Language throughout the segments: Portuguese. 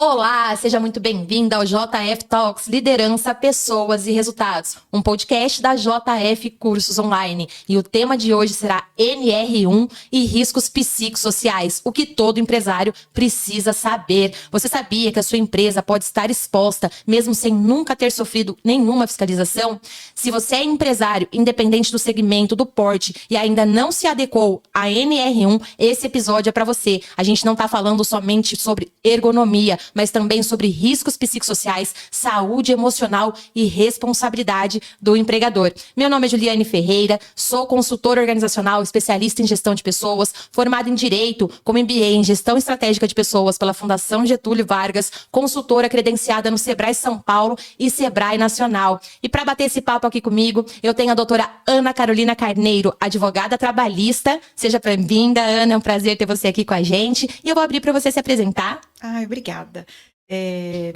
Olá, seja muito bem-vinda ao JF Talks Liderança, Pessoas e Resultados, um podcast da JF Cursos Online. E o tema de hoje será NR1 e riscos psicossociais, o que todo empresário precisa saber. Você sabia que a sua empresa pode estar exposta, mesmo sem nunca ter sofrido nenhuma fiscalização? Se você é empresário, independente do segmento, do porte, e ainda não se adequou à NR1, esse episódio é para você. A gente não está falando somente sobre ergonomia, mas também sobre riscos psicossociais, saúde emocional e responsabilidade do empregador. Meu nome é Juliane Ferreira, sou consultora organizacional, especialista em gestão de pessoas, formada em Direito, com MBA em Gestão Estratégica de Pessoas pela Fundação Getúlio Vargas, consultora credenciada no Sebrae São Paulo e Sebrae Nacional. E para bater esse papo aqui comigo, eu tenho a doutora Ana Carolina Carneiro, advogada trabalhista. Seja bem-vinda, Ana, é um prazer ter você aqui com a gente. E eu vou abrir para você se apresentar. Obrigada.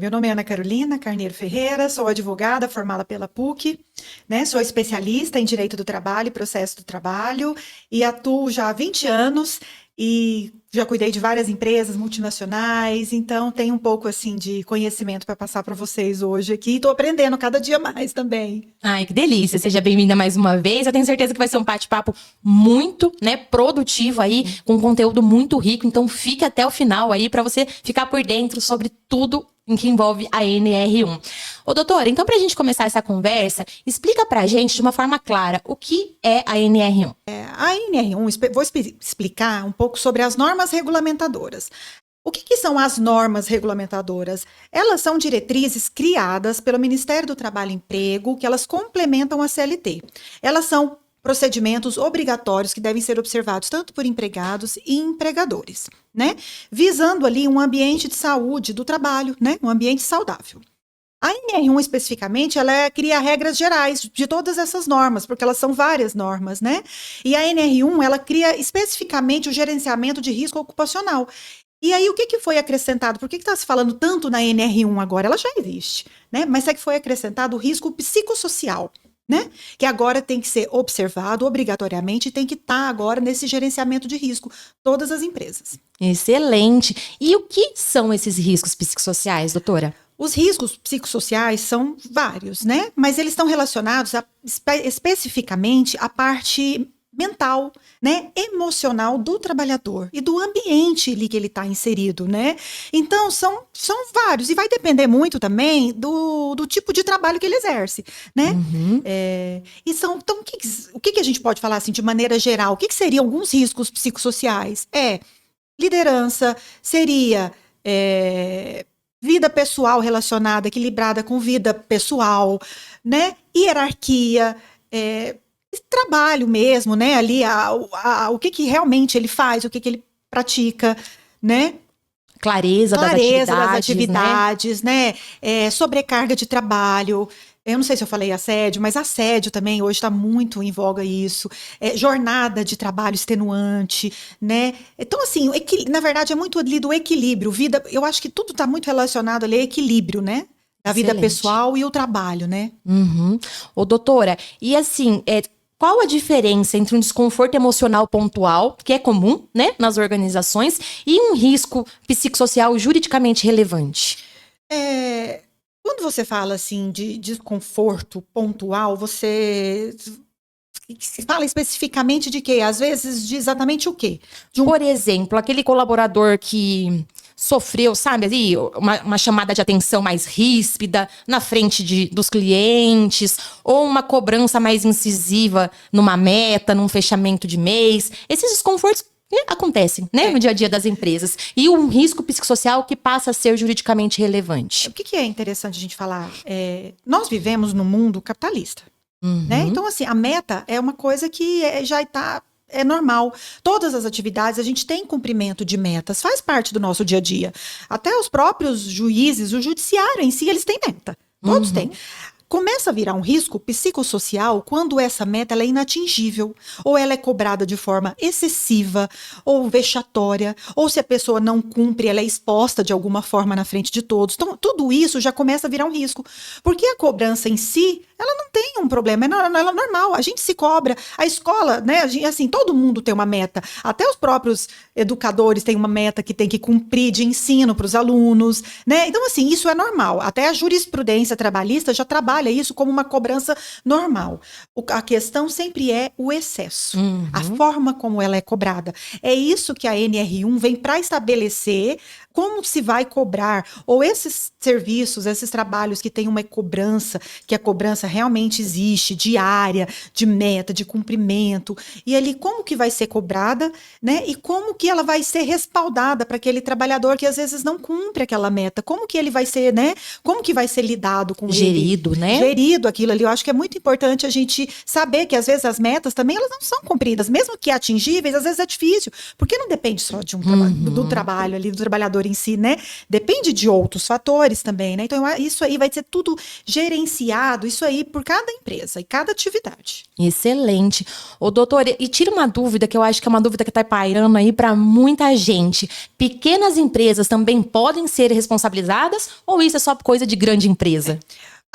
Meu nome é Ana Carolina Carneiro Ferreira, sou advogada formada pela PUC, né? Sou especialista em Direito do Trabalho e Processo do Trabalho e atuo já há 20 anos e já cuidei de várias empresas multinacionais, então tenho um pouco assim de conhecimento para passar para vocês hoje aqui. Estou aprendendo cada dia mais também. Ai, que delícia! Seja bem-vinda mais uma vez. Eu tenho certeza que vai ser um bate-papo muito, produtivo aí, com conteúdo muito rico. Então fique até o final aí para você ficar por dentro sobre tudo em que envolve a NR1. Ô, doutora, então pra gente começar essa conversa, explica pra gente de uma forma clara o que é a NR1. A NR1, vou explicar um pouco sobre as normas regulamentadoras. O que são as normas regulamentadoras? Elas são diretrizes criadas pelo Ministério do Trabalho e Emprego, que elas complementam a CLT. Elas são procedimentos obrigatórios que devem ser observados tanto por empregados e empregadores, né? Visando ali um ambiente de saúde do trabalho, né? Um ambiente saudável. A NR1 especificamente, ela cria regras gerais de todas essas normas, porque elas são várias normas, né? E a NR1, ela cria especificamente o gerenciamento de risco ocupacional. E aí, o que foi acrescentado? Por que está se falando tanto na NR1 agora? Ela já existe, né? Mas é que foi acrescentado o risco psicossocial, né? Que agora tem que ser observado obrigatoriamente e tem que estar agora nesse gerenciamento de risco, todas as empresas. Excelente! E o que são esses riscos psicossociais, doutora? Os riscos psicossociais são vários, né? Mas eles estão relacionados especificamente à parte mental, né, emocional do trabalhador e do ambiente ali que ele está inserido, né? Então, são vários, e vai depender muito também do tipo de trabalho que ele exerce, né? Uhum. Então, o que a gente pode falar assim, de maneira geral? O que seriam alguns riscos psicossociais? Liderança, seria vida pessoal relacionada, equilibrada com vida pessoal, né? Hierarquia, trabalho mesmo, né? Ali, o que realmente ele faz, o que ele pratica, né? Clareza das atividades, né? Sobrecarga de trabalho. Eu não sei se eu falei assédio, mas assédio também, hoje está muito em voga isso. Jornada de trabalho extenuante, né? Então, assim, na verdade, é muito ali do equilíbrio. Eu acho que tudo está muito relacionado ali a equilíbrio, né? Da vida pessoal e o trabalho, né? Uhum. Ô, doutora, e assim, qual a diferença entre um desconforto emocional pontual, que é comum, né, nas organizações, e um risco psicossocial juridicamente relevante? Quando você fala assim de desconforto pontual, você fala especificamente de quê? Às vezes de exatamente o quê? Por exemplo, aquele colaborador que sofreu, sabe, ali, uma chamada de atenção mais ríspida na frente dos clientes, ou uma cobrança mais incisiva numa meta, num fechamento de mês. Esses desconfortos acontecem, né, no dia a dia das empresas. E um risco psicossocial que passa a ser juridicamente relevante. O que é interessante a gente falar? Nós vivemos num mundo capitalista, né? Então, assim, a meta é uma coisa que já está... É normal. Todas as atividades, a gente tem cumprimento de metas, faz parte do nosso dia a dia. Até os próprios juízes, o judiciário em si, eles têm meta. Todos têm. começa a virar um risco psicossocial quando essa meta ela é inatingível, ou ela é cobrada de forma excessiva, ou vexatória, ou se a pessoa não cumpre, ela é exposta de alguma forma na frente de todos. Então, tudo isso já começa a virar um risco. Porque a cobrança em si, ela não tem um problema, ela é normal, a gente se cobra. A escola, né, assim, todo mundo tem uma meta, até os próprios educadores têm uma meta que tem que cumprir de ensino para os alunos, né? Então, assim, isso é normal. Até a jurisprudência trabalhista já trabalha isso como uma cobrança normal. A questão sempre é o excesso, a forma como ela é cobrada. É isso que a NR1 vem para estabelecer como se vai cobrar, ou esses serviços, esses trabalhos que têm uma cobrança, que a cobrança realmente existe, diária, de meta, de cumprimento, e ali como que vai ser cobrada, né? E como que ela vai ser respaldada para aquele trabalhador que às vezes não cumpre aquela meta, como que ele vai ser, né? Como que vai ser lidado com Gerido, ele? né? Gerido aquilo ali. Eu acho que é muito importante a gente saber que às vezes as metas também elas não são cumpridas, mesmo que atingíveis, às vezes é difícil, porque não depende só de do trabalho ali, do trabalhador em si, né? Depende de outros fatores também, né? Então, isso aí vai ser tudo gerenciado, isso aí por cada empresa e cada atividade. Excelente. Ô, doutor, e tira uma dúvida, que eu acho que é uma dúvida que está pairando aí para muita gente. Pequenas empresas também podem ser responsabilizadas ou isso é só coisa de grande empresa?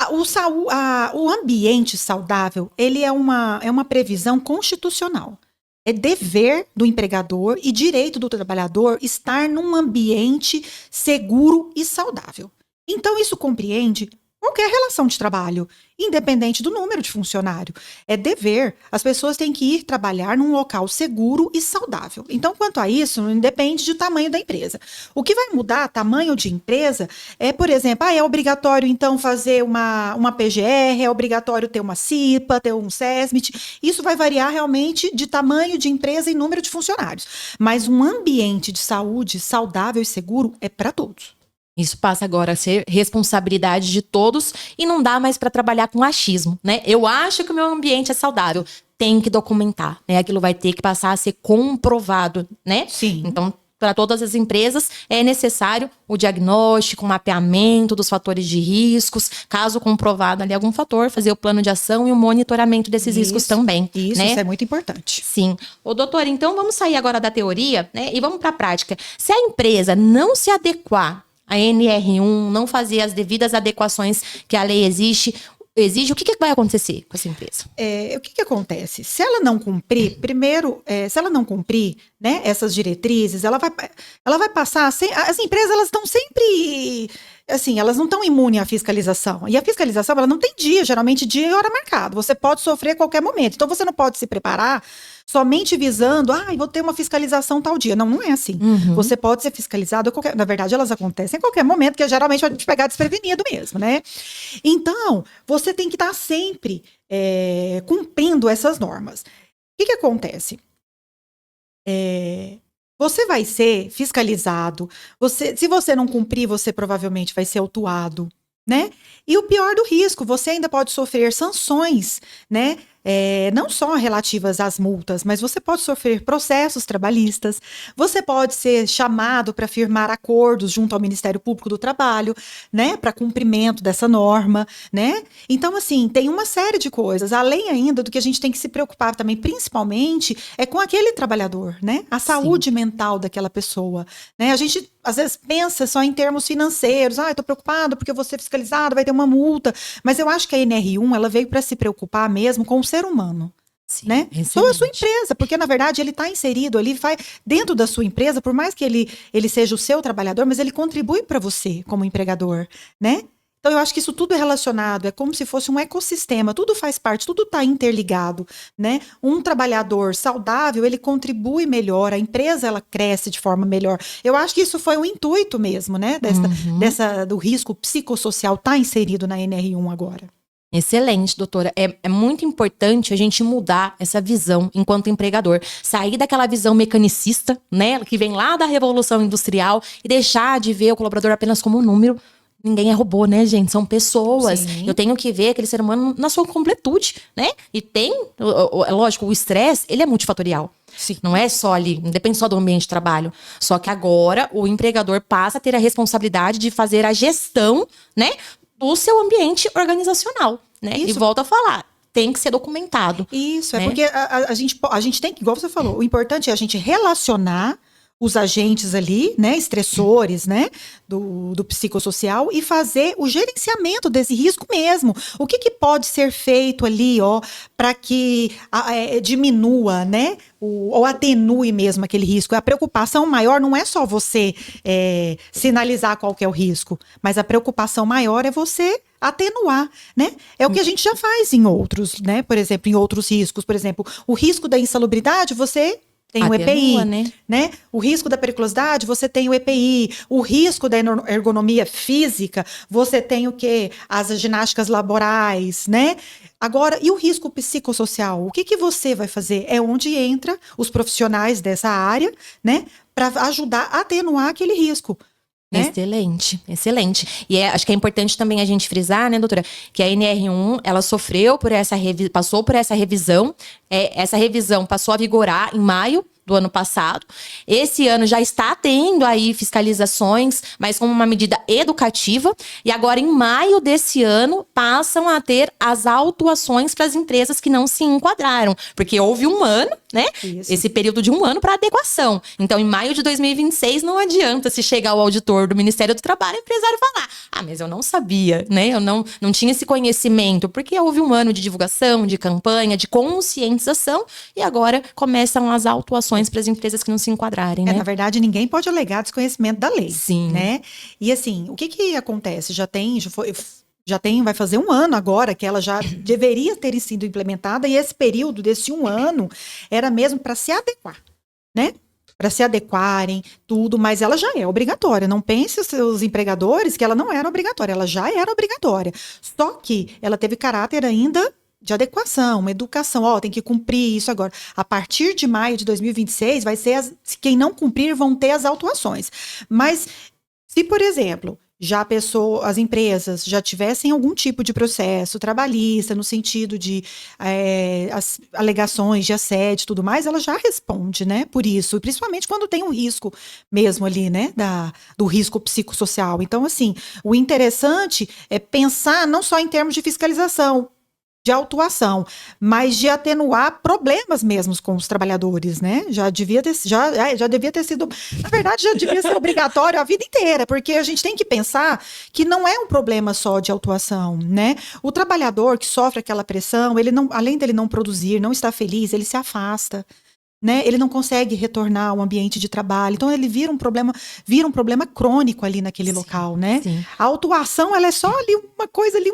O ambiente saudável, ele é uma previsão constitucional. É dever do empregador e direito do trabalhador estar num ambiente seguro e saudável. Então, isso compreende qualquer relação de trabalho, independente do número de funcionário. É dever. As pessoas têm que ir trabalhar num local seguro e saudável. Então, quanto a isso, não depende do tamanho da empresa. O que vai mudar tamanho de empresa é, por exemplo, é obrigatório, então, fazer uma PGR, é obrigatório ter uma CIPA, ter um SESMIT. Isso vai variar realmente de tamanho de empresa e número de funcionários. Mas um ambiente de saúde saudável e seguro é para todos. Isso passa agora a ser responsabilidade de todos e não dá mais para trabalhar com achismo, né? Eu acho que o meu ambiente é saudável. Tem que documentar, né? Aquilo vai ter que passar a ser comprovado, né? Sim. Então, para todas as empresas, é necessário o diagnóstico, o mapeamento dos fatores de riscos. Caso comprovado ali algum fator, fazer o plano de ação e o monitoramento desses riscos também. Isso, né? Isso é muito importante. Sim. Ô, doutor, então vamos sair agora da teoria, né? E vamos para a prática. Se a empresa não se adequar a NR1, não fazer as devidas adequações que a lei exige, o que vai acontecer com essa empresa? O que acontece? Se ela não cumprir, primeiro, se ela não cumprir, né, essas diretrizes, ela vai passar. As empresas elas estão sempre. Assim, elas não estão imunes à fiscalização. E a fiscalização, ela não tem dia, geralmente dia e hora marcado. Você pode sofrer a qualquer momento. Então, você não pode se preparar somente visando, vou ter uma fiscalização tal dia. Não, não é assim. Você pode ser fiscalizado a qualquer... Na verdade, elas acontecem em qualquer momento, que geralmente vai te pegar desprevenido mesmo, né? Então, você tem que estar sempre cumprindo essas normas. O que acontece? Você vai ser fiscalizado, se você não cumprir, você provavelmente vai ser autuado, né? E o pior do risco, você ainda pode sofrer sanções, né? Não só relativas às multas, mas você pode sofrer processos trabalhistas, você pode ser chamado para firmar acordos junto ao Ministério Público do Trabalho, né, para cumprimento dessa norma, né? Então, assim, tem uma série de coisas, além ainda do que a gente tem que se preocupar também, principalmente, é com aquele trabalhador, né? A saúde mental daquela pessoa, né? A gente às vezes pensa só em termos financeiros, eu tô preocupado porque eu vou ser fiscalizado, vai ter uma multa, mas eu acho que a NR1, ela veio para se preocupar mesmo com o ser humano. Sim, né? Só a sua empresa, porque na verdade ele está inserido ali, dentro da sua empresa, por mais que ele seja o seu trabalhador, mas ele contribui para você como empregador, né? Então eu acho que isso tudo é relacionado, é como se fosse um ecossistema, tudo faz parte, tudo está interligado, né? Um trabalhador saudável, ele contribui melhor, a empresa ela cresce de forma melhor. Eu acho que isso foi o intuito mesmo, né? Do risco psicossocial estar inserido na NR1 agora. Excelente, doutora. É muito importante a gente mudar essa visão enquanto empregador. Sair daquela visão mecanicista, né? Que vem lá da Revolução Industrial e deixar de ver o colaborador apenas como um número. Ninguém é robô, né, gente? São pessoas. Sim. Eu tenho que ver aquele ser humano na sua completude, né? E lógico, o estresse, ele é multifatorial. Sim. Não é só ali, não depende só do ambiente de trabalho. Só que agora o empregador passa a ter a responsabilidade de fazer a gestão, né, do seu ambiente organizacional. né? Isso. E volto a falar, tem que ser documentado. Isso, é né? porque a gente tem que, igual você falou, o importante é a gente relacionar os agentes ali, né, estressores, né, do psicossocial e fazer o gerenciamento desse risco mesmo. O que pode ser feito ali, ó, para que diminua, né, ou atenue mesmo aquele risco. A preocupação maior não é só você sinalizar qual que é o risco, mas a preocupação maior é você atenuar, né? É o que a gente já faz em outros, né? Por exemplo, em outros riscos, por exemplo, o risco da insalubridade, você tem o EPI, né? O risco da periculosidade, você tem o EPI. O risco da ergonomia física, você tem o quê? As ginásticas laborais, né? Agora, e o risco psicossocial? O que você vai fazer? É onde entra os profissionais dessa área, né? Para ajudar a atenuar aquele risco. Né? Excelente, excelente. E acho que é importante também a gente frisar, né, doutora, que a NR1, ela passou por essa revisão. Essa revisão passou a vigorar em maio do ano passado. Esse ano já está tendo aí fiscalizações, mas como uma medida educativa. E agora, em maio desse ano, passam a ter as autuações para as empresas que não se enquadraram. Porque houve um ano, né? Isso. Esse período de um ano para adequação. Então, em maio de 2026, não adianta se chegar ao auditor do Ministério do Trabalho e o empresário falar: ah, mas eu não sabia, né? Eu não tinha esse conhecimento. Porque houve um ano de divulgação, de campanha, de conscientização. E agora começam as autuações para as empresas que não se enquadrarem, né? Na verdade, ninguém pode alegar desconhecimento da lei. Sim. Né? E assim, o que acontece? Vai fazer um ano agora que ela já deveria ter sido implementada, e esse período desse um ano era mesmo para se adequar, né? Para se adequarem, tudo, mas ela já é obrigatória. Não pense os seus empregadores que ela não era obrigatória, ela já era obrigatória. Só que ela teve caráter ainda de adequação, uma educação, tem que cumprir isso agora. A partir de maio de 2026, vai ser quem não cumprir vão ter as autuações. Mas se, por exemplo, as empresas já tivessem algum tipo de processo trabalhista, no sentido de as alegações de assédio e tudo mais, ela já responde, né, por isso, principalmente quando tem um risco mesmo ali, né, do risco psicossocial. Então, assim, o interessante é pensar não só em termos de fiscalização, de autuação, mas de atenuar problemas mesmos com os trabalhadores, né? Já devia ter sido, na verdade, já devia ser obrigatório a vida inteira, porque a gente tem que pensar que não é um problema só de autuação, né? O trabalhador que sofre aquela pressão, ele não, além dele não produzir, não estar feliz, ele se afasta. Né? Ele não consegue retornar ao ambiente de trabalho, então ele vira um problema crônico ali naquele local, né? Sim. A autuação, ela é só ali uma coisa ali,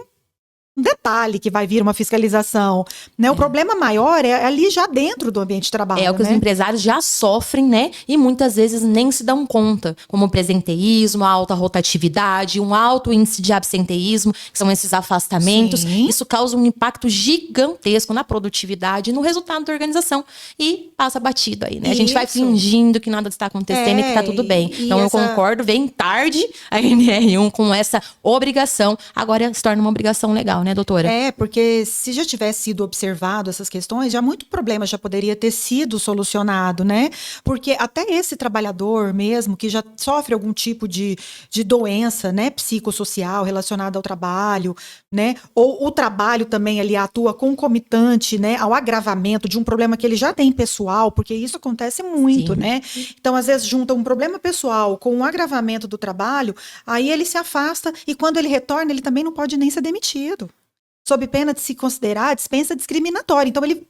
um detalhe que vai vir uma fiscalização, né? O problema maior é ali já dentro do ambiente de trabalho. É o que os empresários já sofrem, né? E muitas vezes nem se dão conta, como o presenteísmo, a alta rotatividade, um alto índice de absenteísmo, que são esses afastamentos. Sim. Isso causa um impacto gigantesco na produtividade e no resultado da organização. E passa batido aí, né? A gente vai fingindo que nada está acontecendo e que tá tudo bem. Então eu concordo, vem tarde a NR1 com essa obrigação. Agora se torna uma obrigação legal, né, doutora? Porque se já tivesse sido observado essas questões, já muito problema já poderia ter sido solucionado, né? Porque até esse trabalhador mesmo, que já sofre algum tipo de doença, né, psicossocial relacionada ao trabalho, né? Ou o trabalho também ali atua concomitante, né, ao agravamento de um problema que ele já tem pessoal, porque isso acontece muito, né? Então, às vezes, junta um problema pessoal com um agravamento do trabalho, aí ele se afasta e quando ele retorna, ele também não pode nem ser demitido, sob pena de se considerar dispensa discriminatória. Então, ele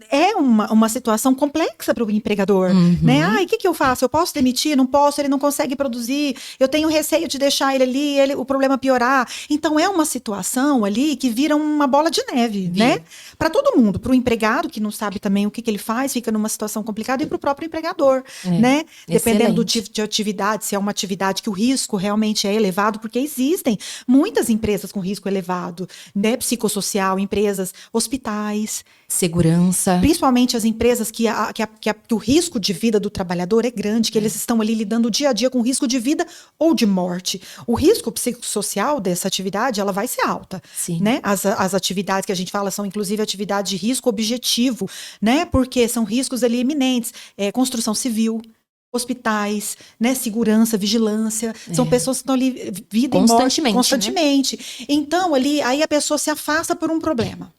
é uma situação complexa para o empregador, né? O que eu faço? Eu posso demitir? Não posso? Ele não consegue produzir? Eu tenho receio de deixar ele ali, o problema piorar. Então, é uma situação ali que vira uma bola de neve, né? Para todo mundo, para o empregado, que não sabe também o que ele faz, fica numa situação complicada, e para o próprio empregador, né? Dependendo do tipo de atividade, se é uma atividade que o risco realmente é elevado, porque existem muitas empresas com risco elevado, né? Psicossocial, empresas, hospitais, segurança. Principalmente as empresas que o risco de vida do trabalhador é grande, que eles estão ali lidando dia a dia com risco de vida ou de morte. O risco psicossocial dessa atividade, ela vai ser alta. Sim. Né? As atividades que a gente fala são, inclusive, atividades de risco objetivo, né? Porque são riscos ali iminentes. Construção civil, hospitais, né, segurança, vigilância, são pessoas que estão ali vida e morte constantemente. Né? Então, ali, aí a pessoa se afasta por um problema.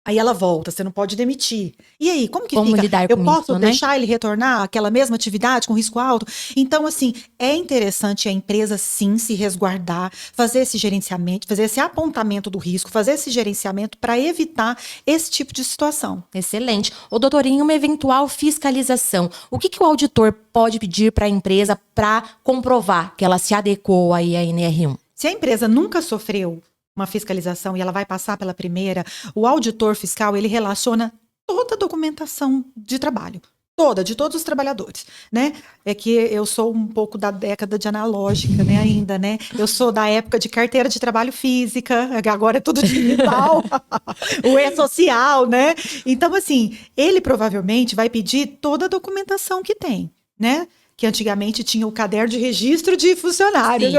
Aí ela volta, você não pode demitir. E aí, como fica? Lidar Eu com posso isso, deixar né? ele retornar àquela mesma atividade com risco alto? Então, assim, é interessante a empresa, sim, se resguardar, fazer esse gerenciamento, fazer esse apontamento do risco, fazer esse gerenciamento para evitar esse tipo de situação. Excelente. Ô, doutorinho, uma eventual fiscalização. O que o auditor pode pedir para a empresa para comprovar que ela se adequou aí à NR1? Se a empresa nunca sofreu uma fiscalização e ela vai passar pela primeira, o auditor fiscal, ele relaciona toda a documentação de trabalho. Toda, de todos os trabalhadores, né? É que eu sou um pouco da década de analógica, né, ainda, né? Eu sou da época de carteira de trabalho física, agora é tudo digital, o e-social, né? Então, assim, ele provavelmente vai pedir toda a documentação que tem, né? Que antigamente tinha o caderno de registro de funcionários.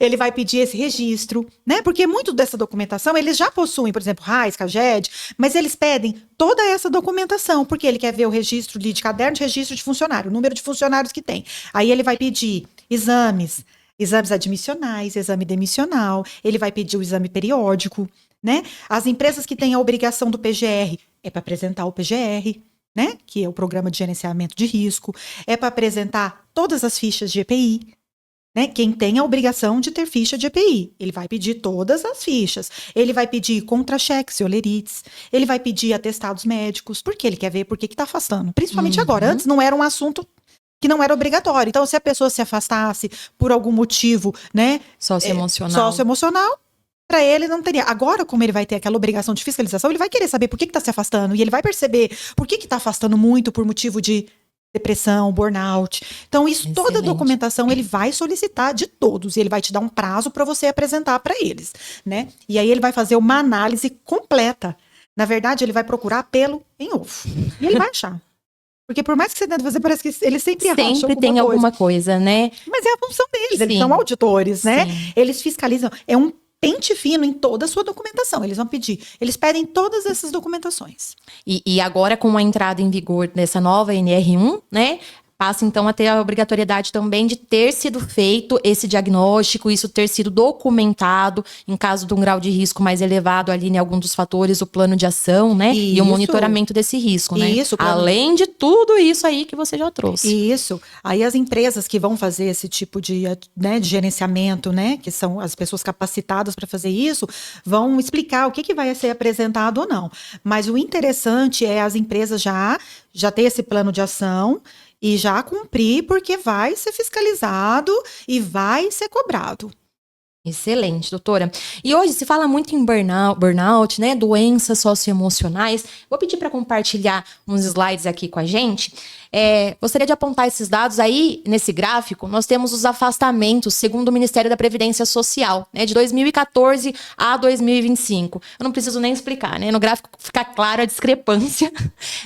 Ele vai pedir esse registro, né? Porque muito dessa documentação eles já possuem, por exemplo, RAIS, CAGED, mas eles pedem toda essa documentação, porque ele quer ver o registro de caderno de registro de funcionário, o número de funcionários que tem. Aí ele vai pedir exames admissionais, exame demissional, ele vai pedir o exame periódico, né? As empresas que têm a obrigação do PGR, é para apresentar o PGR, né? Que é o Programa de Gerenciamento de Risco, é para apresentar todas as fichas de EPI, né? Quem tem a obrigação de ter ficha de EPI, ele vai pedir todas as fichas, ele vai pedir contra-cheques e olerites, ele vai pedir atestados médicos, porque ele quer ver por que está afastando, principalmente agora. Antes não era um assunto que não era obrigatório, então se a pessoa se afastasse por algum motivo, né? Socioemocional, para ele não teria. Agora, como ele vai ter aquela obrigação de fiscalização, ele vai querer saber por que está se afastando. E ele vai perceber por que está afastando muito por motivo de depressão, burnout. Então, isso, toda a documentação ele vai solicitar de todos. E ele vai te dar um prazo para você apresentar para eles, né? E aí ele vai fazer uma análise completa. Na verdade, ele vai procurar pelo em ovo. E ele vai achar. Porque por mais que você tente fazer, parece que ele sempre acha Sempre tem alguma coisa, né? Mas é a função deles. Eles são auditores, né? Eles fiscalizam. É um pente fino em toda a sua documentação. Eles vão pedir. Eles pedem todas essas documentações. E agora, com a entrada em vigor dessa nova NR1, né? Passa, então, a ter a obrigatoriedade também de ter sido feito esse diagnóstico, isso ter sido documentado em caso de um grau de risco mais elevado ali em algum dos fatores, o plano de ação, né? Isso. E o monitoramento desse risco, né? Isso. Além de tudo isso aí que você já trouxe. Isso. Aí as empresas que vão fazer esse tipo de, né, de gerenciamento, né? Que são as pessoas capacitadas para fazer isso, vão explicar o que vai ser apresentado ou não. Mas o interessante é as empresas já ter esse plano de ação e já cumprir, porque vai ser fiscalizado e vai ser cobrado. Excelente, doutora. E hoje se fala muito em burnout, né? Doenças socioemocionais. Vou pedir para compartilhar uns slides aqui com a gente. Gostaria de apontar esses dados aí, nesse gráfico, nós temos os afastamentos, segundo o Ministério da Previdência Social, né, de 2014 a 2025. Eu não preciso nem explicar, né? No gráfico fica clara a discrepância,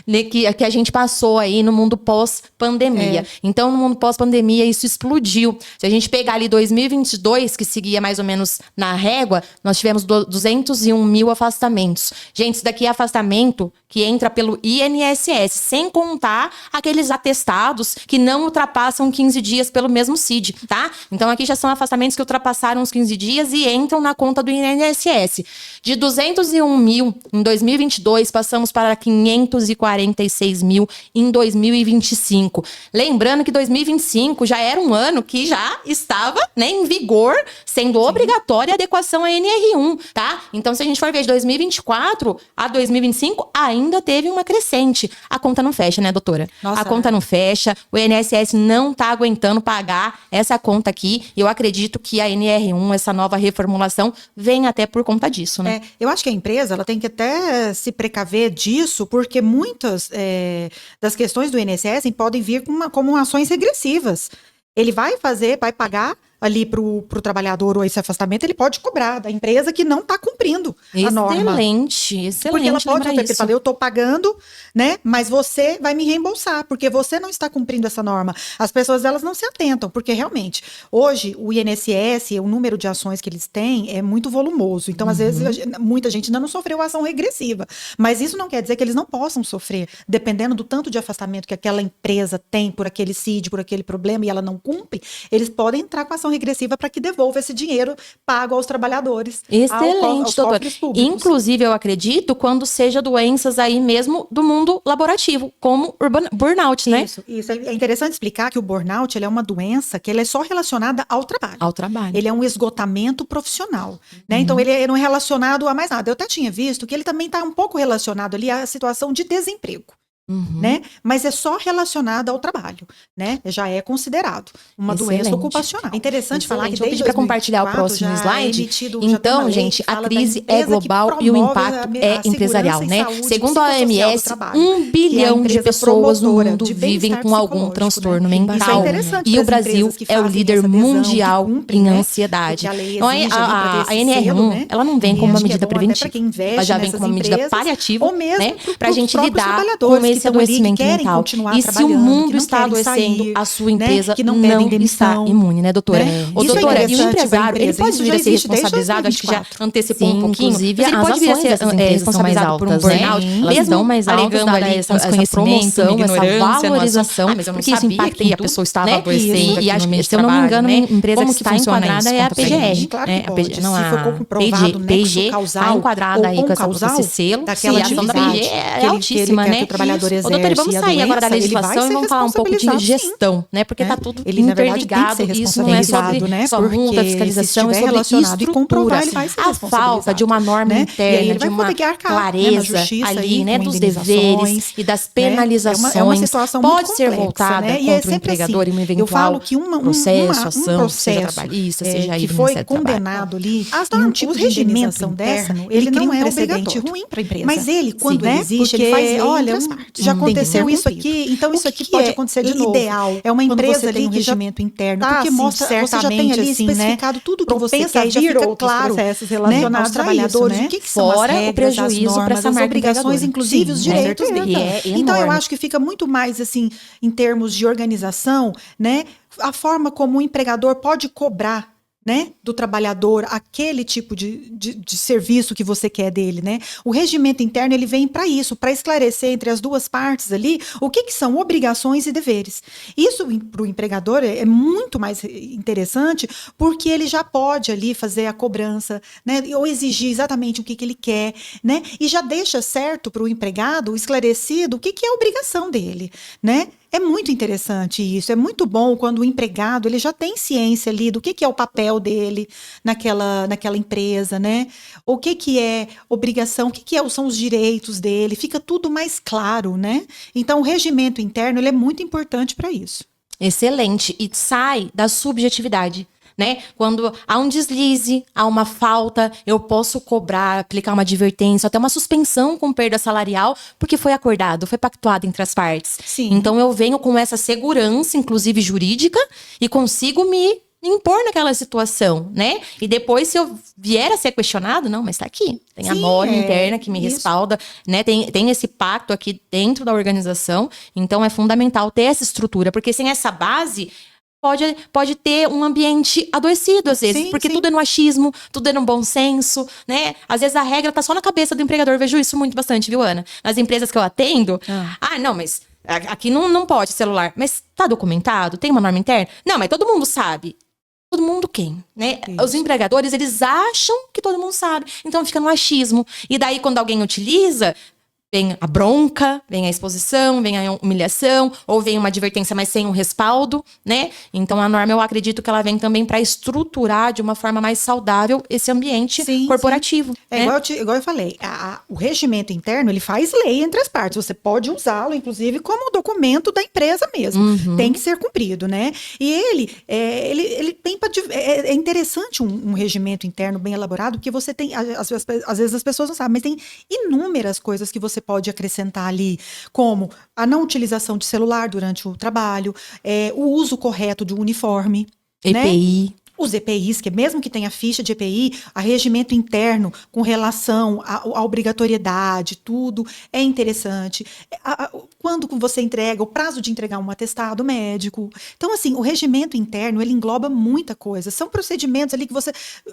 né, que a gente passou aí no mundo pós-pandemia. Então, no mundo pós-pandemia, isso explodiu. Se a gente pegar ali 2022, que seguia mais ou menos na régua, nós tivemos 201 mil afastamentos. Gente, isso daqui é afastamento que entra pelo INSS, sem contar aqueles atestados que não ultrapassam 15 dias pelo mesmo CID, tá? Então, aqui já são afastamentos que ultrapassaram os 15 dias e entram na conta do INSS. De 201 mil em 2022, passamos para 546 mil em 2025. Lembrando que 2025 já era um ano que já estava, né, em vigor, sendo obrigatória a adequação à NR1, tá? Então, se a gente for ver de 2024 a 2025, ainda teve uma crescente. A conta não fecha, né, doutora? Nossa, a conta não fecha, o INSS não tá aguentando pagar essa conta aqui. Eu acredito que a NR1, essa nova reformulação, vem até por conta disso, né? Eu acho que a empresa ela tem que até se precaver disso, porque muitas das questões do INSS podem vir como ações regressivas. Ele vai pagar ali para o trabalhador ou esse afastamento, ele pode cobrar da empresa que não está cumprindo a norma. Excelente. Porque ela pode falar, eu estou pagando, né? Mas você vai me reembolsar, porque você não está cumprindo essa norma. As pessoas, elas não se atentam, porque realmente, hoje, o INSS, o número de ações que eles têm é muito volumoso. Então, às vezes, muita gente ainda não sofreu ação regressiva. Mas isso não quer dizer que eles não possam sofrer, dependendo do tanto de afastamento que aquela empresa tem por aquele CID, por aquele problema, e ela não cumpre, eles podem entrar com ação regressiva para que devolva esse dinheiro pago aos trabalhadores. Excelente, doutor. Inclusive, eu acredito quando seja doenças aí mesmo do mundo laborativo, como burnout, né? Isso. É interessante explicar que o burnout, ele é uma doença que ele é só relacionada ao trabalho. Ao trabalho. Ele é um esgotamento profissional, né? Então, ele não é relacionado a mais nada. Eu até tinha visto que ele também está um pouco relacionado ali à situação de desemprego. Né? Mas é só relacionado ao trabalho, né? Já é considerado uma doença ocupacional. É interessante falar que eu pedi para compartilhar o próximo slide. Então, gente, a crise é global e o impacto é empresarial, né? Segundo a OMS, 1 bilhão de pessoas no mundo vivem com algum transtorno mental. E o Brasil é o líder mundial em ansiedade. Então, a NR1, ela não vem como uma medida preventiva, ela já vem como uma medida paliativa, né? Para a gente lidar com esse adoecimento mental. E se o mundo está adoecendo, a sua empresa não está imune, né, doutora? Ô, doutora, e o empresário, ele pode vir a ser responsabilizado, acho que já antecipou um pouquinho, inclusive, mas ele pode vir a ser responsabilizado por um burnout, mesmo alegando ali essa promoção, essa valorização, porque isso impacta em a pessoa estava adoecendo e acho que, se eu não me engano, a empresa que está enquadrada é a PGR. Não, a PG está enquadrada aí com esse selo, e a ação da PG é altíssima, né? Ô, doutora, vamos sair agora da legislação e vamos falar um pouco de gestão, né? Porque tá tudo interligado, isso não é só multa, fiscalização, é sobre estrutura. A falta de uma norma interna, de uma clareza ali, né, dos deveres e das penalizações pode ser voltada contra o empregador em um eventual processo, ação, seja trabalhista, seja aí que foi condenado ali, um tipo de indenização dessa, ele não é precedente ruim para a empresa. Mas ele, quando existe, ele faz olha, já aconteceu isso aqui, então isso aqui pode acontecer de novo. Ideal é uma empresa ali que regimento interno, porque mostra, você já tem ali especificado tudo o que você quer, já fica claro, processos relacionados aos trabalhadores, o que são as regras, as normas, as obrigações, inclusive os direitos dele. Então eu acho que fica muito mais assim, em termos de organização, né, a forma como o empregador pode cobrar, né, do trabalhador, aquele tipo de serviço que você quer dele, né? O regimento interno, ele vem para isso, para esclarecer entre as duas partes ali o que são obrigações e deveres. Isso, para o empregador, é muito mais interessante, porque ele já pode ali fazer a cobrança, né, ou exigir exatamente o que ele quer, né? E já deixa certo para o empregado, esclarecido, o que é a obrigação dele, né? É muito interessante isso, é muito bom quando o empregado ele já tem ciência ali do que é o papel dele naquela empresa, né? O que é obrigação, o que são os direitos dele, fica tudo mais claro, né? Então o regimento interno ele é muito importante para isso. Excelente, e sai da subjetividade. Né? Quando há um deslize, há uma falta, eu posso cobrar, aplicar uma advertência, até uma suspensão com perda salarial, porque foi acordado, foi pactuado entre as partes. Sim. Então eu venho com essa segurança, inclusive jurídica, e consigo me impor naquela situação, né? E depois, se eu vier a ser questionado, não, mas tá aqui. Tem a norma interna que me respalda, né? Tem esse pacto aqui dentro da organização. Então é fundamental ter essa estrutura, porque sem essa base pode ter um ambiente adoecido, às vezes, porque tudo é no achismo, tudo é no bom senso, né? Às vezes a regra tá só na cabeça do empregador, eu vejo isso muito bastante, viu, Ana? Nas empresas que eu atendo, não, mas aqui não pode celular, mas tá documentado, tem uma norma interna? Não, mas todo mundo sabe. Todo mundo quem, né? Isso. Os empregadores, eles acham que todo mundo sabe, então fica no achismo. E daí, quando alguém utiliza, vem a bronca, vem a exposição, vem a humilhação, ou vem uma advertência, mas sem um respaldo, né? Então, a norma, eu acredito que ela vem também para estruturar de uma forma mais saudável esse ambiente corporativo. Né? Igual eu falei, o regimento interno, ele faz lei entre as partes. Você pode usá-lo, inclusive, como documento da empresa mesmo. Tem que ser cumprido, né? E ele tem é interessante um regimento interno bem elaborado, porque você tem, às vezes as pessoas não sabem, mas tem inúmeras coisas que você pode acrescentar ali, como a não utilização de celular durante o trabalho, o uso correto de um uniforme. EPI. Né? Os EPIs, que mesmo que tenha ficha de EPI, a regimento interno com relação à obrigatoriedade, tudo é interessante. Quando você entrega, o prazo de entregar um atestado médico. Então, assim, o regimento interno, ele engloba muita coisa. São procedimentos ali que você...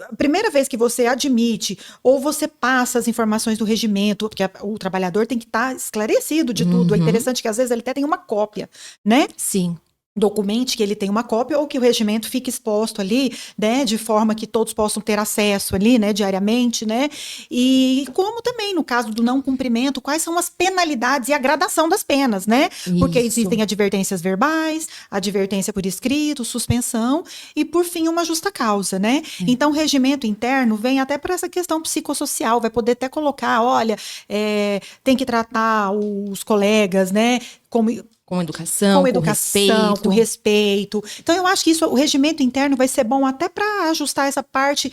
A primeira vez que você admite ou você passa as informações do regimento, porque o trabalhador tem que estar esclarecido de tudo. É interessante que, às vezes, ele até tem uma cópia, né? Sim. Documente que ele tem uma cópia ou que o regimento fique exposto ali, né, de forma que todos possam ter acesso ali, né, diariamente, né, e como também no caso do não cumprimento, quais são as penalidades e a gradação das penas, né, porque existem advertências verbais, advertência por escrito, suspensão e por fim uma justa causa, né, então o regimento interno vem até para essa questão psicossocial, vai poder até colocar, olha, tem que tratar os colegas, né, com educação, com respeito. Então, eu acho que o regimento interno vai ser bom até para ajustar essa parte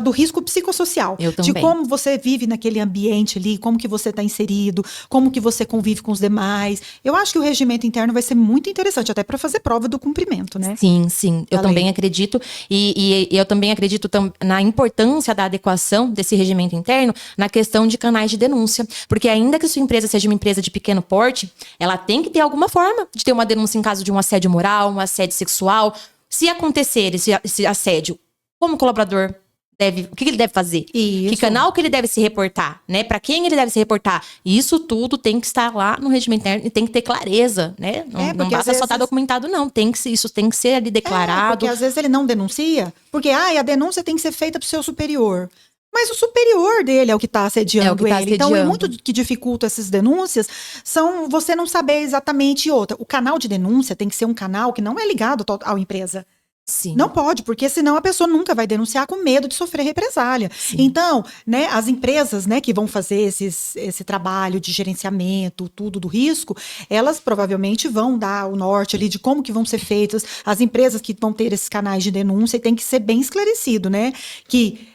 do risco psicossocial. De como você vive naquele ambiente ali, como que você está inserido, como que você convive com os demais. Eu acho que o regimento interno vai ser muito interessante, até para fazer prova do cumprimento, né? Sim, sim. Eu também acredito. E eu também acredito na importância da adequação desse regimento interno na questão de canais de denúncia. Porque ainda que sua empresa seja uma empresa de pequeno porte, ela tem que ter alguma forma de ter uma denúncia em caso de um assédio moral, um assédio sexual. Se acontecer esse assédio, como o colaborador o que ele deve fazer? Isso. Que canal que ele deve se reportar, né? Para quem ele deve se reportar? Isso tudo tem que estar lá no regimento interno e tem que ter clareza, né? Não basta só estar documentado, não. Isso tem que ser ali declarado. Porque às vezes ele não denuncia, porque a denúncia tem que ser feita pro seu superior. Mas o superior dele é o que está assediando ele. Então, muito que dificulta essas denúncias são você não saber exatamente outra. O canal de denúncia tem que ser um canal que não é ligado à empresa. Sim. Não pode, porque senão a pessoa nunca vai denunciar com medo de sofrer represália. Sim. Então, né, as empresas, né, que vão fazer esse trabalho de gerenciamento, tudo do risco, elas provavelmente vão dar o norte ali de como que vão ser feitas. As empresas que vão ter esses canais de denúncia, tem que ser bem esclarecido, né, que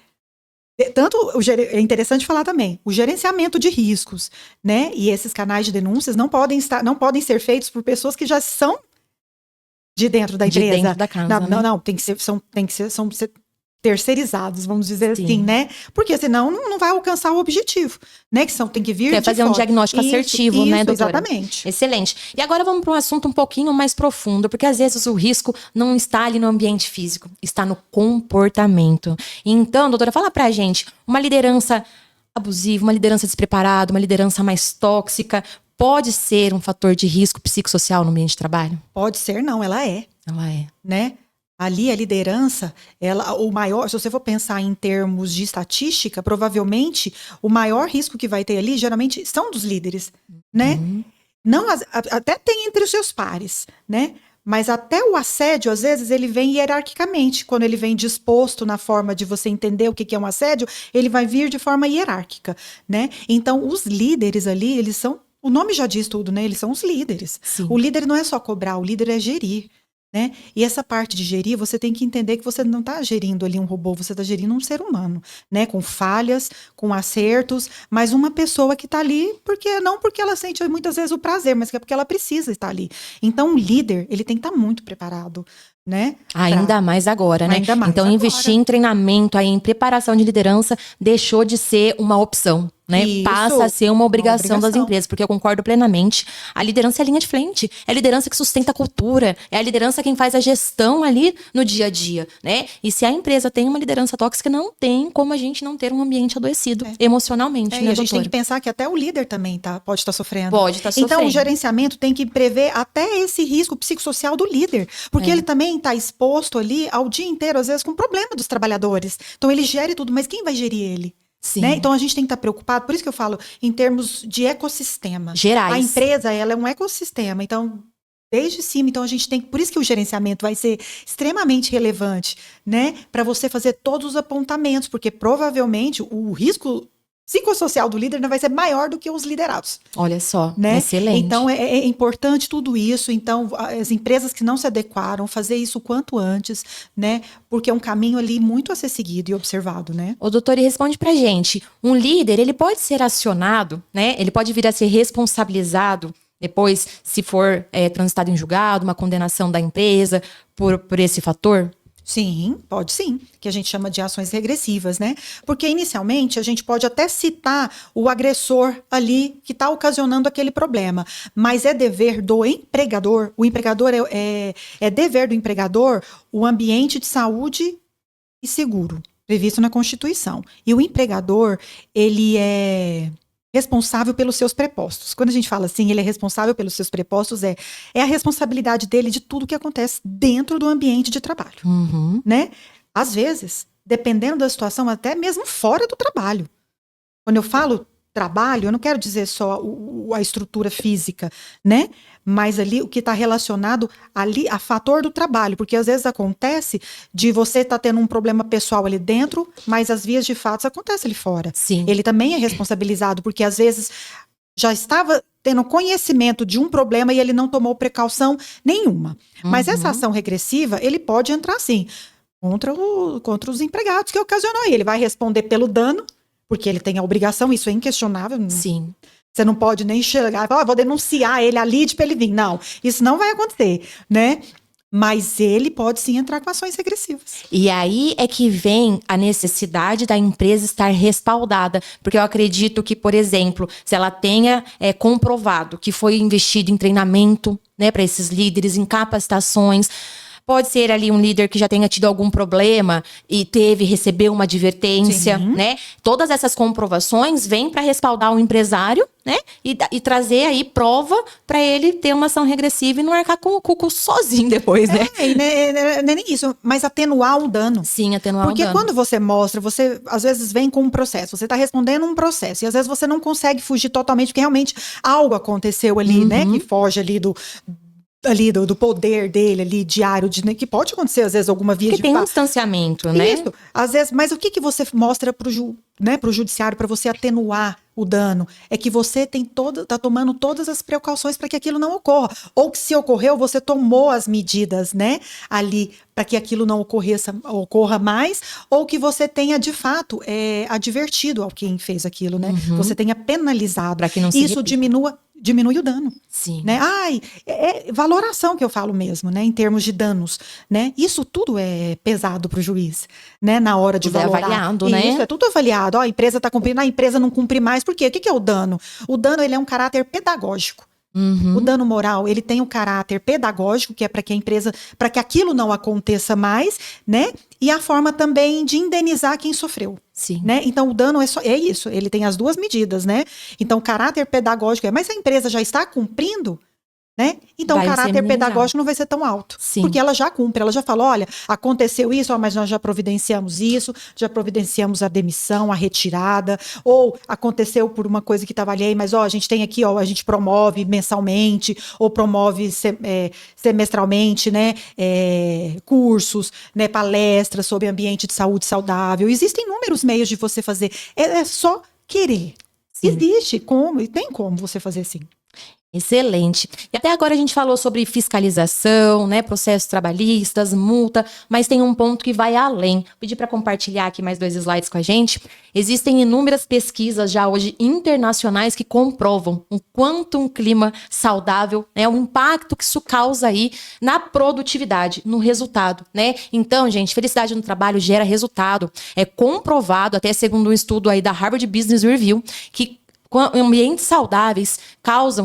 é interessante falar também, o gerenciamento de riscos, né? E esses canais de denúncias não podem ser feitos por pessoas que já são de dentro da empresa. De dentro da casa, não, tem que ser terceirizados, vamos dizer assim, né? Porque senão não vai alcançar o objetivo, né? Tem que vir de fazer fora. Um diagnóstico assertivo, né, doutora? Exatamente. Excelente. E agora vamos para um assunto um pouquinho mais profundo, porque às vezes o risco não está ali no ambiente físico, está no comportamento. Então, doutora, fala pra gente, uma liderança abusiva, uma liderança despreparada, uma liderança mais tóxica, pode ser um fator de risco psicossocial no ambiente de trabalho? Pode ser, não, ela é. Ela é. Né? Ali a liderança, o maior, se você for pensar em termos de estatística, provavelmente o maior risco que vai ter ali, geralmente, são dos líderes, né? Não, até tem entre os seus pares, né? Mas até o assédio, às vezes, ele vem hierarquicamente. Quando ele vem disposto na forma de você entender o que é um assédio, ele vai vir de forma hierárquica, né? Então, os líderes ali, eles são, o nome já diz tudo, né? Eles são os líderes. Sim. O líder não é só cobrar, o líder é gerir. Né? E essa parte de gerir, você tem que entender que você não está gerindo ali um robô, você está gerindo um ser humano, né? Com falhas, com acertos, mas uma pessoa que está ali, não porque ela sente muitas vezes o prazer, mas porque ela precisa estar ali. Então, o líder, ele tem que estar muito preparado, né? Ainda mais agora, né? Ainda mais então, agora. Investir em treinamento, em preparação de liderança, deixou de ser uma opção. Né? Passa a ser uma obrigação das empresas, porque eu concordo plenamente. A liderança é a linha de frente, é a liderança que sustenta a cultura, é a liderança quem faz a gestão ali no dia a dia, né? E se a empresa tem uma liderança tóxica, não tem como a gente não ter um ambiente adoecido emocionalmente, né, e a gente doutora? tem que pensar que até o líder também pode estar sofrendo. Pode estar sofrendo. Então, o gerenciamento tem que prever até esse risco psicossocial do líder, porque ele também está exposto ali ao dia inteiro, às vezes, com o problema dos trabalhadores. Então, ele gere tudo, mas quem vai gerir ele? Sim. Né? Então, a gente tem que estar preocupado, por isso que eu falo em termos de ecossistema. Gerais. A empresa, ela é um ecossistema, então, desde cima, então a gente tem, por isso que o gerenciamento vai ser extremamente relevante, né? Para você fazer todos os apontamentos, porque provavelmente o risco psicossocial do líder não vai ser maior do que os liderados. Olha só, né? Excelente. Então, é importante tudo isso. Então, as empresas que não se adequaram, fazer isso o quanto antes, né? Porque é um caminho ali muito a ser seguido e observado, né? Ô, doutor, e responde pra gente. Um líder, ele pode ser acionado, né? Ele pode vir a ser responsabilizado depois, se for transitado em julgado, uma condenação da empresa por esse fator? Sim, pode sim, que a gente chama de ações regressivas, né? Porque inicialmente a gente pode até citar o agressor ali que está ocasionando aquele problema, mas é dever do empregador, o empregador é dever do empregador o ambiente de saúde e seguro, previsto na Constituição. E o empregador, ele é responsável pelos seus prepostos. Quando a gente fala assim, ele é responsável pelos seus prepostos, é a responsabilidade dele de tudo que acontece dentro do ambiente de trabalho, né? Às vezes, dependendo da situação, até mesmo fora do trabalho. Quando eu falo trabalho, eu não quero dizer só a estrutura física, né? Mas ali o que está relacionado ali a fator do trabalho, porque às vezes acontece de você estar tendo um problema pessoal ali dentro, mas as vias de fato acontecem ali fora. Sim. Ele também é responsabilizado, porque às vezes já estava tendo conhecimento de um problema e ele não tomou precaução nenhuma. Mas essa ação regressiva, ele pode entrar sim contra os empregados que ocasionou. Ele vai responder pelo dano, porque ele tem a obrigação, isso é inquestionável. Sim. Você não pode nem chegar e falar, vou denunciar ele ali para ele vir. Não, isso não vai acontecer, né? Mas ele pode sim entrar com ações regressivas. E aí é que vem a necessidade da empresa estar respaldada. Porque eu acredito que, por exemplo, se ela tenha comprovado que foi investido em treinamento, né, para esses líderes, em capacitações. Pode ser ali um líder que já tenha tido algum problema e recebeu uma advertência, né? Todas essas comprovações vêm para respaldar o empresário, né? E trazer aí prova para ele ter uma ação regressiva e não arcar com o cuco sozinho depois, né? E não é nem isso, mas atenuar o dano. Sim, atenuar o dano. Porque quando você mostra, você às vezes vem com um processo, você está respondendo um processo, e às vezes você não consegue fugir totalmente, porque realmente algo aconteceu ali, né? Que foge ali do poder dele ali, diário, que pode acontecer, às vezes, alguma via porque de tem fato. um distanciamento, né? Isso, às vezes, mas o que você mostra pro judiciário para você atenuar o dano? É que você tá tomando todas as precauções para que aquilo não ocorra. Ou que se ocorreu, você tomou as medidas, né? Ali, para que aquilo não ocorra mais, ou que você tenha, de fato, advertido ao quem fez aquilo, né? Você tenha penalizado. Para que não se Isso repita. diminui o dano. Sim. Né? É valoração que eu falo mesmo, né? Em termos de danos, né? Isso tudo é pesado para o juiz, né? Na hora de valorar. É avaliado, né? Isso é tudo avaliado. Ó, a empresa está cumprindo, a empresa não cumpre mais. Por quê? O que é o dano? O dano, ele é um caráter pedagógico. O dano moral, ele tem um caráter pedagógico, que é para que a empresa, para que aquilo não aconteça mais, né? E a forma também de indenizar quem sofreu. Sim. Né? Então, o dano é isso, ele tem as duas medidas, né? Então, o caráter pedagógico mas a empresa já está cumprindo, né? Então, o caráter pedagógico não vai ser tão alto. Sim. Porque ela já cumpre, ela já fala, olha, aconteceu isso, mas nós já providenciamos isso, já providenciamos a demissão, a retirada, ou aconteceu por uma coisa que estava ali, mas a gente tem aqui, a gente promove mensalmente, ou promove semestralmente, né? Cursos, né? Palestras sobre ambiente de saúde saudável. Existem inúmeros meios de você fazer. É só querer. Sim. Existe como, e tem como você fazer assim. Excelente. E até agora a gente falou sobre fiscalização, né, processos trabalhistas, multa, mas tem um ponto que vai além. Vou pedir para compartilhar aqui mais 2 slides com a gente. Existem inúmeras pesquisas já hoje internacionais que comprovam o quanto um clima saudável, né, o impacto que isso causa aí na produtividade, no resultado, né? Então, gente, felicidade no trabalho gera resultado. É comprovado, até segundo um estudo aí da Harvard Business Review, que ambientes saudáveis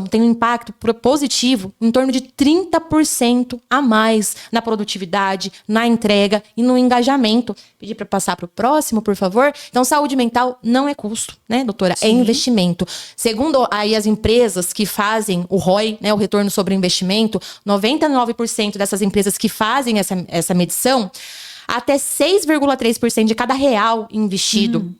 têm um impacto positivo em torno de 30% a mais na produtividade, na entrega e no engajamento. Pedir para passar para o próximo, por favor. Então, saúde mental não é custo, né, doutora? Sim. É investimento. Segundo aí as empresas que fazem o ROI, né, o retorno sobre investimento, 99% dessas empresas que fazem essa medição, até 6,3% de cada real investido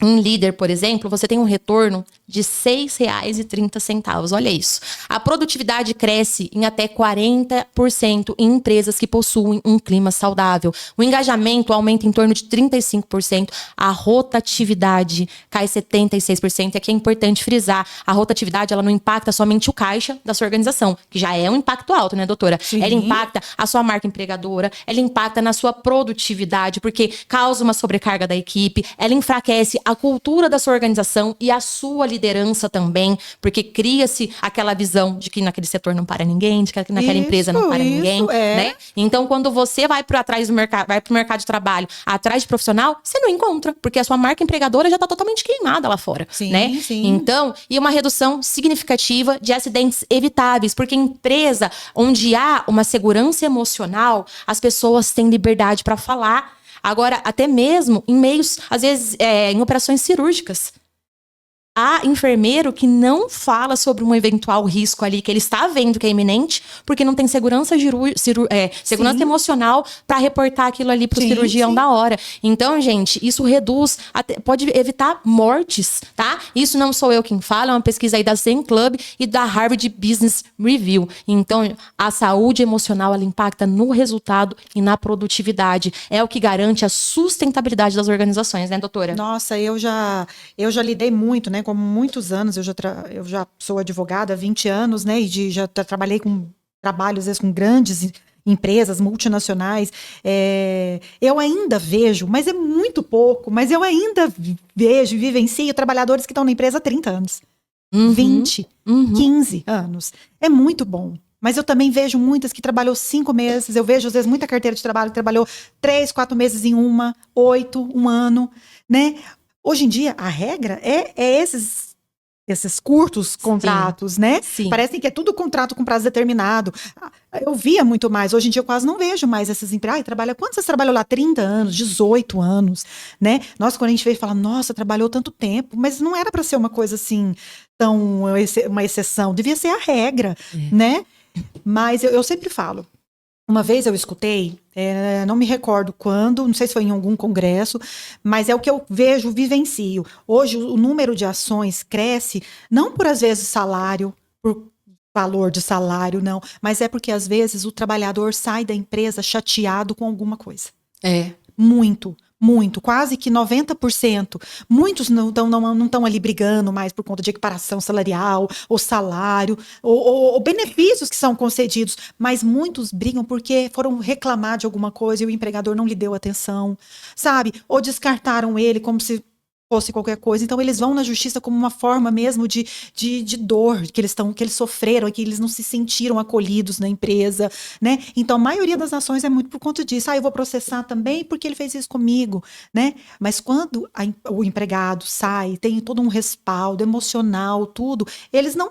em líder, por exemplo, você tem um retorno de R$ 6,30. Olha isso. A produtividade cresce em até 40% em empresas que possuem um clima saudável. O engajamento aumenta em torno de 35%. A rotatividade cai 76%. E aqui é importante frisar, a rotatividade ela não impacta somente o caixa da sua organização, que já é um impacto alto, né, doutora? Sim. Ela impacta a sua marca empregadora, ela impacta na sua produtividade, porque causa uma sobrecarga da equipe, ela enfraquece a cultura da sua organização e a sua liderança liderança também, porque cria-se aquela visão de que naquele setor não para ninguém, de que naquela empresa não para ninguém, né? Então, quando você vai para trás do mercado, vai para o mercado de trabalho, atrás de profissional, você não encontra, porque a sua marca empregadora já está totalmente queimada lá fora, né? Sim. Então, e uma redução significativa de acidentes evitáveis, porque empresa onde há uma segurança emocional, as pessoas têm liberdade para falar. Agora, até mesmo em meios, às vezes, em operações cirúrgicas. Há enfermeiro que não fala sobre um eventual risco ali, que ele está vendo que é iminente, porque não tem segurança segurança emocional para reportar aquilo ali para o cirurgião da hora. Então, gente, isso reduz, pode evitar mortes, tá? Isso não sou eu quem fala, é uma pesquisa aí da Zen Club e da Harvard Business Review. Então, a saúde emocional, ela impacta no resultado e na produtividade. É o que garante a sustentabilidade das organizações, né, doutora? Nossa, eu já lidei muito, né? Como muitos anos, eu já sou advogada há 20 anos, né? E já trabalhei com trabalhos, às vezes, com grandes empresas multinacionais. Eu ainda vejo, mas é muito pouco, mas eu ainda vejo e vivencio trabalhadores que estão na empresa há 30 anos. 20, 15 anos. É muito bom. Mas eu também vejo muitas que trabalhou 5 meses. Eu vejo, às vezes, muita carteira de trabalho que trabalhou 3, 4 meses em 8, um ano, né? Hoje em dia, a regra é esses curtos contratos, né? Sim. Parece que é tudo contrato com prazo determinado. Eu via muito mais. Hoje em dia, eu quase não vejo mais essas empresas. Quanto você trabalhou lá? 30 anos, 18 anos, né? Nossa, quando a gente veio falar, nossa, trabalhou tanto tempo. Mas não era para ser uma coisa assim, uma exceção. Devia ser a regra, né? Mas eu sempre falo. Uma vez eu escutei, não me recordo quando, não sei se foi em algum congresso, mas é o que eu vejo, vivencio. Hoje o número de ações cresce, não por às vezes salário, por valor de salário, não, mas é porque às vezes o trabalhador sai da empresa chateado com alguma coisa. Muito, quase que 90%. Muitos não estão ali brigando mais por conta de equiparação salarial, ou salário, ou benefícios que são concedidos, mas muitos brigam porque foram reclamar de alguma coisa e o empregador não lhe deu atenção, sabe? Ou descartaram ele como se fosse qualquer coisa. Então, eles vão na justiça como uma forma mesmo de dor que eles sofreram, que eles não se sentiram acolhidos na empresa, né? Então, a maioria das ações é muito por conta disso. Eu vou processar também porque ele fez isso comigo, né? Mas quando o empregado sai, tem todo um respaldo emocional, tudo,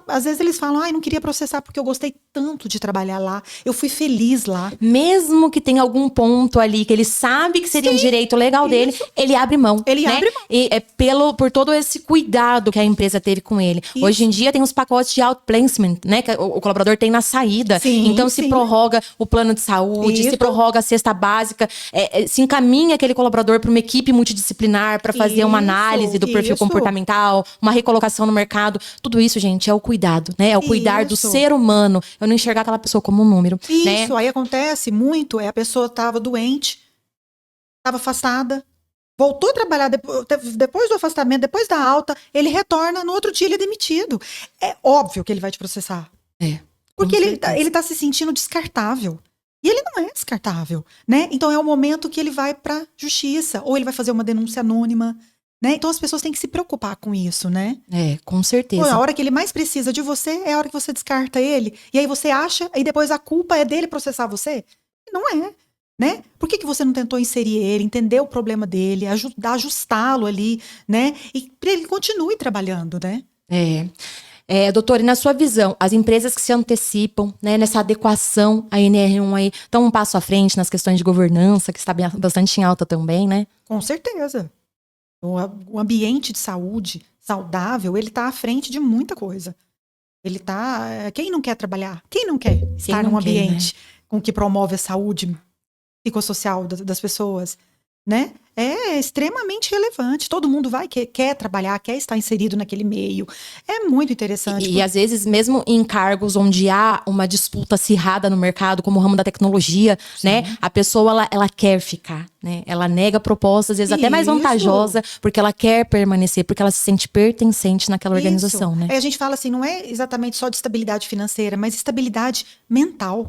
às vezes eles falam, não queria processar porque eu gostei tanto de trabalhar lá, eu fui feliz lá. Mesmo que tenha algum ponto ali que ele sabe que seria um direito legal dele, ele abre mão. Ele abre mão. E por todo esse cuidado que a empresa teve com ele. Isso. Hoje em dia tem os pacotes de outplacement, né? Que o colaborador tem na saída. Então se prorroga o plano de saúde, se prorroga a cesta básica, se encaminha aquele colaborador para uma equipe multidisciplinar para fazer uma análise do perfil comportamental, uma recolocação no mercado. Tudo isso, gente, é o cuidado, né? É o cuidar do ser humano. Eu não enxergar aquela pessoa como um número. Isso, aí acontece muito, a pessoa estava doente, estava afastada, voltou a trabalhar depois do afastamento, depois da alta, ele retorna, no outro dia ele é demitido. É óbvio que ele vai te processar. Porque ele tá se sentindo descartável. E ele não é descartável, né? Então é o momento que ele vai pra justiça, ou ele vai fazer uma denúncia anônima, né? Então as pessoas têm que se preocupar com isso, né? Com certeza. A hora que ele mais precisa de você é a hora que você descarta ele. E aí você acha, e depois a culpa é dele processar você? Não é. Né? Por que você não tentou inserir ele, entender o problema dele, ajustá-lo ali, né? E para ele continue trabalhando, né? Doutora, e na sua visão, as empresas que se antecipam, né, nessa adequação à NR1 aí, estão um passo à frente nas questões de governança, que está bastante em alta também, né? Com certeza. O ambiente de saúde saudável, ele está à frente de muita coisa. Ele tá... Quem não quer trabalhar? Quem não quer estar num ambiente com que promove a saúde psicossocial das pessoas, né? É extremamente relevante. Todo mundo quer trabalhar, quer estar inserido naquele meio. É muito interessante. E às vezes, mesmo em cargos onde há uma disputa acirrada no mercado, como o ramo da tecnologia, né? A pessoa, ela quer ficar, né? Ela nega propostas, às vezes até mais vantajosa, porque ela quer permanecer, porque ela se sente pertencente naquela organização, né? A gente fala assim, não é exatamente só de estabilidade financeira, mas estabilidade mental.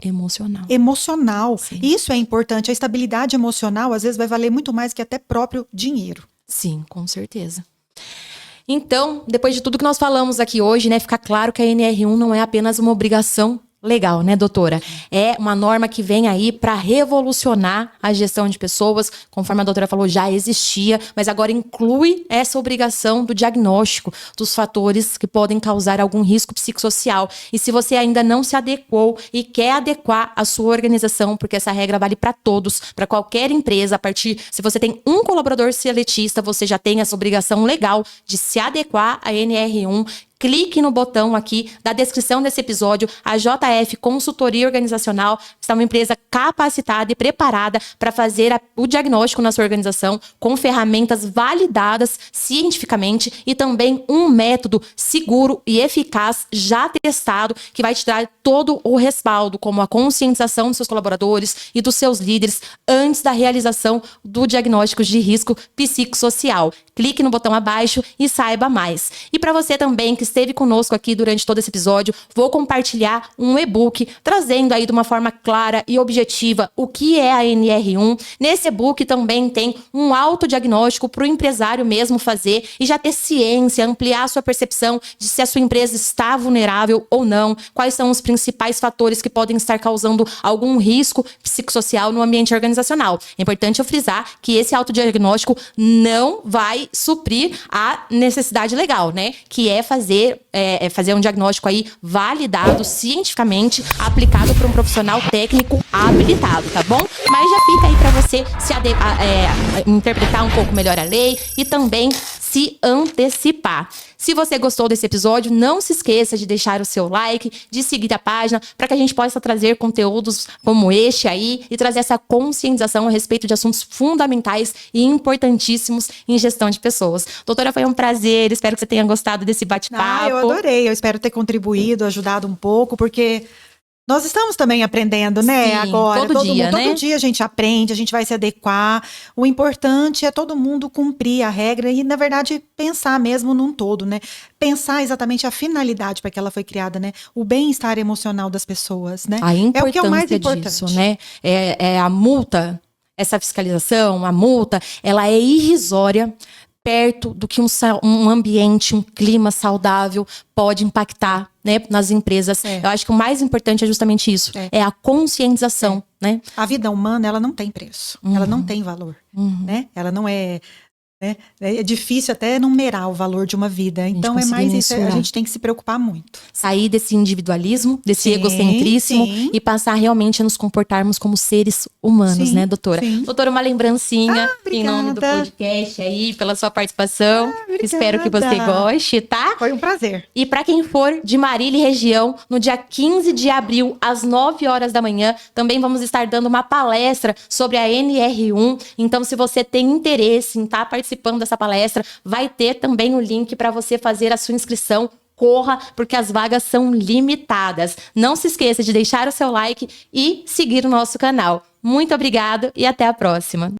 Emocional. Sim. Isso é importante. A estabilidade emocional, às vezes, vai valer muito mais que até próprio dinheiro. Sim, com certeza. Então, depois de tudo que nós falamos aqui hoje, né, fica claro que a NR1 não é apenas uma obrigação legal, né, doutora? É uma norma que vem aí para revolucionar a gestão de pessoas, conforme a doutora falou, já existia, mas agora inclui essa obrigação do diagnóstico dos fatores que podem causar algum risco psicossocial. E se você ainda não se adequou e quer adequar a sua organização, porque essa regra vale para todos, para qualquer empresa, a partir, se você tem um colaborador seletista, você já tem essa obrigação legal de se adequar à NR1. Clique no botão aqui da descrição desse episódio. A JF Consultoria Organizacional está uma empresa capacitada e preparada para fazer o diagnóstico na sua organização com ferramentas validadas cientificamente e também um método seguro e eficaz já testado que vai te dar todo o respaldo, como a conscientização dos seus colaboradores e dos seus líderes antes da realização do diagnóstico de risco psicossocial. Clique no botão abaixo e saiba mais. E para você também que esteve conosco aqui durante todo esse episódio, vou compartilhar um e-book trazendo aí de uma forma clara e objetiva o que é a NR1. Nesse e-book também tem um autodiagnóstico para o empresário mesmo fazer e já ter ciência, ampliar a sua percepção de se a sua empresa está vulnerável ou não, quais são os principais fatores que podem estar causando algum risco psicossocial no ambiente organizacional. É importante eu frisar que esse autodiagnóstico não vai suprir a necessidade legal, né? Que é fazer um diagnóstico aí validado cientificamente, aplicado por um profissional técnico habilitado, tá bom? Mas já fica aí para você interpretar um pouco melhor a lei e também se antecipar. Se você gostou desse episódio, não se esqueça de deixar o seu like, de seguir a página, para que a gente possa trazer conteúdos como este aí e trazer essa conscientização a respeito de assuntos fundamentais e importantíssimos em gestão de pessoas. Doutora, foi um prazer, espero que você tenha gostado desse bate-papo. Eu adorei, eu espero ter contribuído, ajudado um pouco, porque nós estamos também aprendendo, né? Sim, agora, todo dia, né? Todo dia a gente aprende, a gente vai se adequar. O importante é todo mundo cumprir a regra e, na verdade, pensar mesmo num todo, né? Pensar exatamente a finalidade para que ela foi criada, né? O bem-estar emocional das pessoas, né? A importância é o que é o mais importante disso, né? É a multa, essa fiscalização, a multa, ela é irrisória perto do que um ambiente, um clima saudável pode impactar, né, nas empresas. Eu acho que o mais importante é justamente isso, é a conscientização, né? A vida humana, ela não tem preço, ela não tem valor, né? Ela não é... né? É difícil até numerar o valor de uma vida. Então é mais isso, a gente tem que se preocupar muito. Sair desse individualismo, desse egocentrismo e passar realmente a nos comportarmos como seres humanos, né, doutora? Sim. Doutora, uma lembrancinha em nome do podcast aí, pela sua participação. Espero que você goste, tá? Foi um prazer. E para quem for de Marília e região, no dia 15 de abril, às 9 horas da manhã, também vamos estar dando uma palestra sobre a NR1. Então, se você tem interesse em estar participando dessa palestra, vai ter também o link para você fazer a sua inscrição. Corra, porque as vagas são limitadas. Não se esqueça de deixar o seu like e seguir o nosso canal. Muito obrigado e até a próxima.